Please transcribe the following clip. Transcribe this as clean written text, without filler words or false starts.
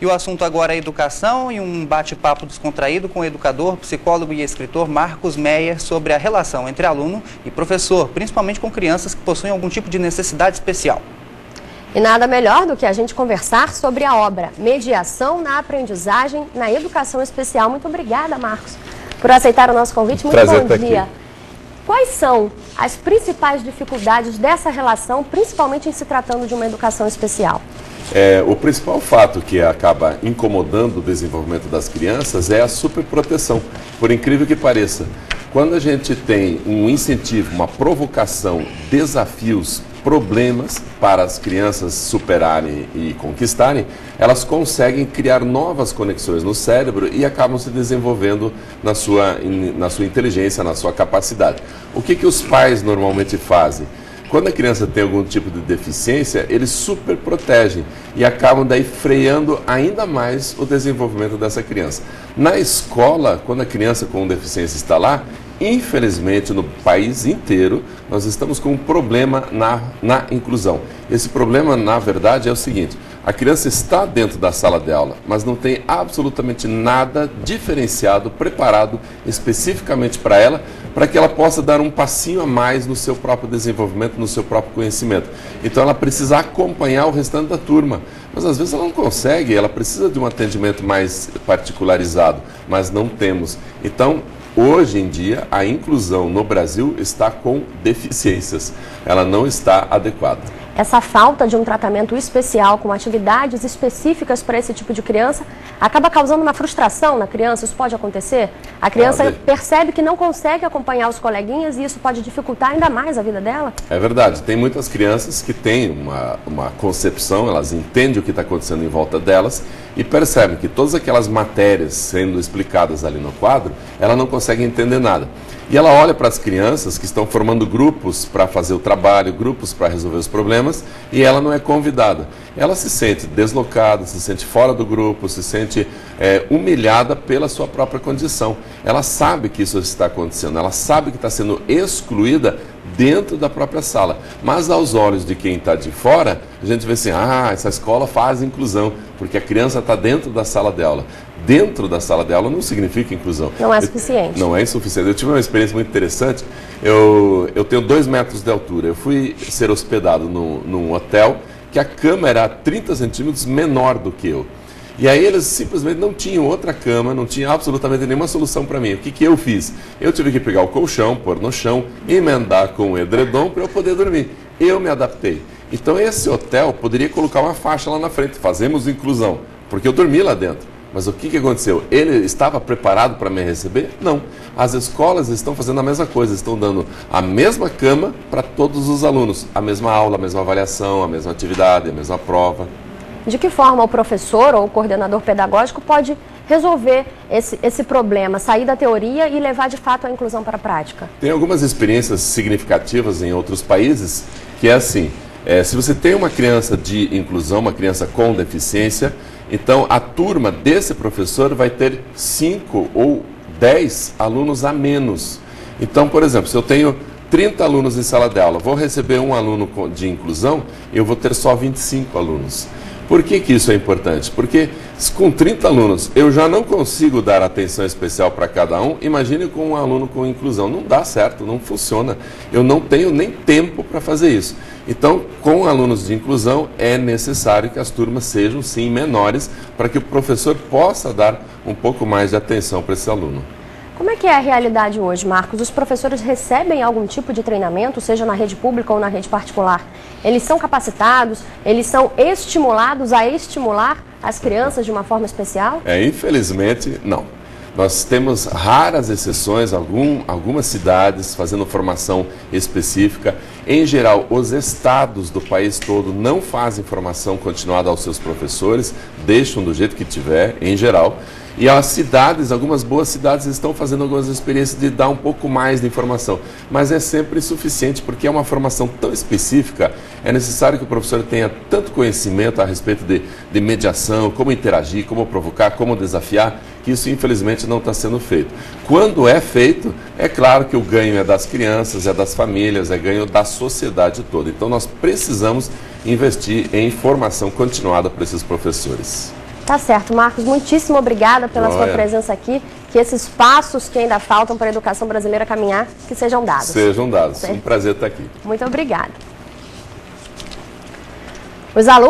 E o assunto agora é educação e um bate-papo descontraído com o educador, psicólogo e escritor Marcos Meyer sobre a relação entre aluno e professor, principalmente com crianças que possuem algum tipo de necessidade especial. E nada melhor do que a gente conversar sobre a obra Mediação na Aprendizagem na Educação Especial. Muito obrigada, Marcos, por aceitar o nosso convite. Muito bom dia. Quais são as principais dificuldades dessa relação, principalmente em se tratando de uma educação especial? O principal fato que acaba incomodando o desenvolvimento das crianças é a superproteção. Por incrível que pareça, quando a gente tem um incentivo, uma provocação, desafios, problemas para as crianças superarem e conquistarem, elas conseguem criar novas conexões no cérebro e acabam se desenvolvendo na sua inteligência, na sua capacidade. O que os pais normalmente fazem? Quando a criança tem algum tipo de deficiência, eles super protegem e acabam daí freando ainda mais o desenvolvimento dessa criança. Na escola, quando a criança com deficiência está lá, infelizmente no país inteiro, nós estamos com um problema na inclusão. Esse problema, na verdade, é o seguinte: a criança está dentro da sala de aula, mas não tem absolutamente nada diferenciado, preparado especificamente para ela, para que ela possa dar um passinho a mais no seu próprio desenvolvimento, no seu próprio conhecimento. Então ela precisa acompanhar o restante da turma, mas às vezes ela não consegue, ela precisa de um atendimento mais particularizado, mas não temos. Então, hoje em dia, a inclusão no Brasil está com deficiências, ela não está adequada. Essa falta de um tratamento especial, com atividades específicas para esse tipo de criança, acaba causando uma frustração na criança. Isso pode acontecer? A criança percebe que não consegue acompanhar os coleguinhas e isso pode dificultar ainda mais a vida dela? É verdade. Tem muitas crianças que têm uma concepção, elas entendem o que está acontecendo em volta delas e percebem que todas aquelas matérias sendo explicadas ali no quadro, ela não consegue entender nada. E ela olha para as crianças que estão formando grupos para fazer o trabalho, grupos para resolver os problemas, e ela não é convidada. Ela se sente deslocada, se sente fora do grupo, se sente humilhada pela sua própria condição. Ela sabe que isso está acontecendo, ela sabe que está sendo excluída dentro da própria sala. Mas aos olhos de quem está de fora, a gente vê assim: essa escola faz inclusão, porque a criança está dentro da sala de aula. Dentro da sala de aula não significa inclusão. Não é suficiente. Não é insuficiente. Eu tive uma experiência muito interessante. Eu tenho 2 metros de altura. Eu fui ser hospedado num hotel que a cama era 30 centímetros menor do que eu. E aí eles simplesmente não tinham outra cama, não tinha absolutamente nenhuma solução para mim. O que eu fiz? Eu tive que pegar o colchão, pôr no chão, emendar com o edredom para eu poder dormir. Eu me adaptei. Então esse hotel poderia colocar uma faixa lá na frente: fazemos inclusão, porque eu dormi lá dentro. Mas o que aconteceu? Ele estava preparado para me receber? Não. As escolas estão fazendo a mesma coisa, estão dando a mesma cama para todos os alunos, a mesma aula, a mesma avaliação, a mesma atividade, a mesma prova. De que forma o professor ou o coordenador pedagógico pode resolver esse problema, sair da teoria e levar de fato a inclusão para a prática? Tem algumas experiências significativas em outros países que é assim: se você tem uma criança de inclusão, uma criança com deficiência, então a turma desse professor vai ter 5 ou 10 alunos a menos. Então, por exemplo, se eu tenho 30 alunos em sala de aula, vou receber um aluno de inclusão, eu vou ter só 25 alunos. Por que isso é importante? Porque com 30 alunos eu já não consigo dar atenção especial para cada um. Imagine com um aluno com inclusão. Não dá certo, não funciona. Eu não tenho nem tempo para fazer isso. Então, com alunos de inclusão, é necessário que as turmas sejam, sim, menores, para que o professor possa dar um pouco mais de atenção para esse aluno. Como é que é a realidade hoje, Marcos? Os professores recebem algum tipo de treinamento, seja na rede pública ou na rede particular? Eles são capacitados? Eles são estimulados a estimular as crianças de uma forma especial? Infelizmente, não. Nós temos raras exceções, algumas cidades fazendo formação específica. Em geral, os estados do país todo não fazem formação continuada aos seus professores, deixam do jeito que tiver, em geral. E as cidades, algumas boas cidades estão fazendo algumas experiências de dar um pouco mais de informação, mas é sempre insuficiente porque é uma formação tão específica, é necessário que o professor tenha tanto conhecimento a respeito de mediação, como interagir, como provocar, como desafiar, que isso infelizmente não está sendo feito. Quando é feito, é claro que o ganho é das crianças, é das famílias, é ganho da sociedade toda. Então nós precisamos investir em formação continuada para esses professores. Tá certo, Marcos, muitíssimo obrigada pela sua presença aqui, que esses passos que ainda faltam para a educação brasileira caminhar, que sejam dados. Sejam dados, um prazer estar aqui. Muito obrigada. Os alunos